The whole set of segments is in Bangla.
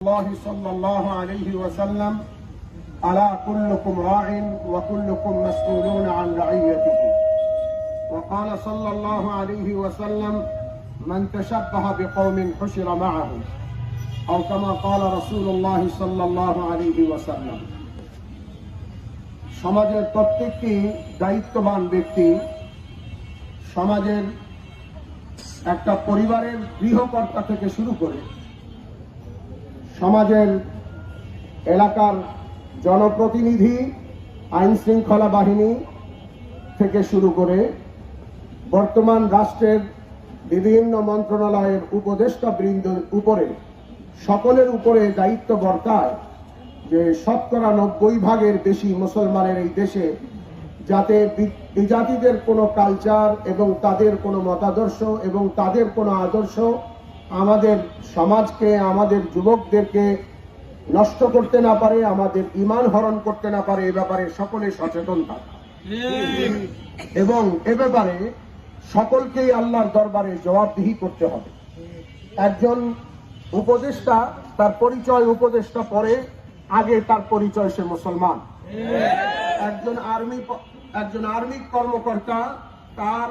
الله صلى الله عليه وسلم ألا كلكم راع وكلكم مسؤولون عن رعيته. وقال صلى الله عليه وسلم من تشبه بقوم حشر معهم أو كما قال رسول الله صلى الله عليه وسلم. সমাজের প্রত্যেকটি দায়িত্ববান ব্যক্তি সমাজের একটা পরিবারের গৃহকর্তা থেকে শুরু করে সমাজের এলাকার জনপ্রতিনিধি, আইন শৃঙ্খলা বাহিনী থেকে শুরু করে বর্তমান রাষ্ট্রের বিভিন্ন মন্ত্রণালয়ের উপদেষ্টা বৃন্দের উপরে সকলের উপরে দায়িত্ব বর্তায় যে 90% বেশি মুসলমানের এই দেশে যাতে বিজাতিদের কোনো কালচার এবং তাদের কোনো মতাদর্শ এবং তাদের কোনো আদর্শ আমাদের সমাজকে, আমাদের যুবকদেরকে নষ্ট করতে না পারে, আমাদের ঈমান হরণ করতে না পারে, এ ব্যাপারে সকলে সচেতন থাকে এবং এ ব্যাপারে সকলকেই আল্লাহর দরবারে জবাবদিহি করতে হবে। একজন উপদেষ্টা তার পরিচয় উপদেষ্টা পরে, আগে তার পরিচয় সে মুসলমান। একজন আর্মি কর্মকর্তা তার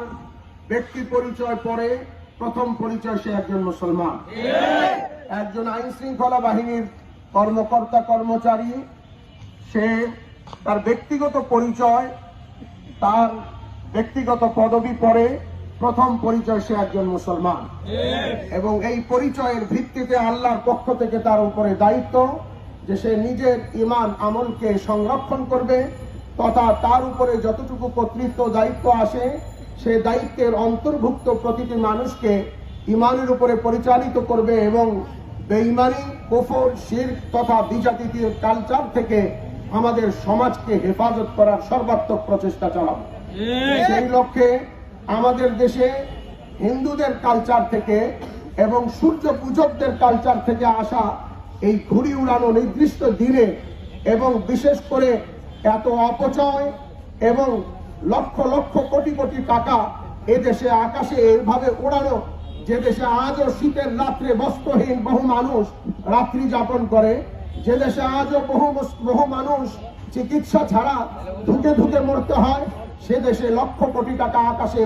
ব্যক্তি পরিচয় পরে, প্রথম পরিচয় সে একজন মুসলমান। একজন আইন শৃঙ্খলা বাহিনীর কর্মকর্তা কর্মচারী সে তার ব্যক্তিগত পরিচয়, তার ব্যক্তিগত পদবি পরে, প্রথম পরিচয় সে একজন মুসলমান। এবং এই পরিচয়ের ভিত্তিতে আল্লাহর পক্ষ থেকে তার উপরে দায়িত্ব যে সে নিজের ঈমান আমলকে সংরক্ষণ করবে তথা তার উপরে যতটুকু কর্তৃত্ব দায়িত্ব আসে সে দায়িত্বের অন্তর্ভুক্ত প্রতিটি মানুষকে ঈমানের উপরে পরিচালিত করবে এবং বেঈমানি, কুফর, শিরক তথা বিজাতীয় কালচার থেকে আমাদের সমাজকে হেফাজত করার সর্বাত্মক প্রচেষ্টা চালাবে। সেই লক্ষ্যে আমাদের দেশে হিন্দুদের কালচার থেকে এবং সূর্য পূজকদের কালচার থেকে আসা এই ঘুড়ি উড়ানো নির্দিষ্ট দিনে এবং বিশেষ করে এত অপচয় এবং লক্ষ লক্ষ কোটি কোটি টাকা এদেশে আকাশে এইভাবে উড়ানো, যে দেশে আজও শীতের রাত্রে বস্ত্রহীন বহু মানুষ রাত্রি যাপন করে, যে দেশে আজও বহু মানুষ চিকিৎসা ছাড়া ধুকে ধুকে মরতে হয়, সে দেশে লক্ষ কোটি টাকা আকাশে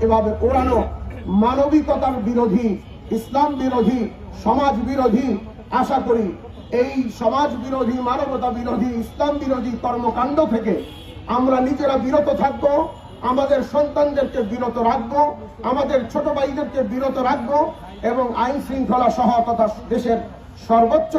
এভাবে উড়ানো মানবিকতার বিরোধী, ইসলাম বিরোধী, সমাজ বিরোধী। আশা করি এই সমাজ বিরোধী, মানবতা বিরোধী, ইসলাম বিরোধী কর্মকাণ্ড থেকে আমরা নিজেরা বিরত থাকব, আমাদের সন্তানদেরকে বিরত রাখবো, আমাদের ছোট ভাইদেরকে বিরত রাখবো এবং আইন শৃঙ্খলা সহ তথা দেশের সর্বোচ্চ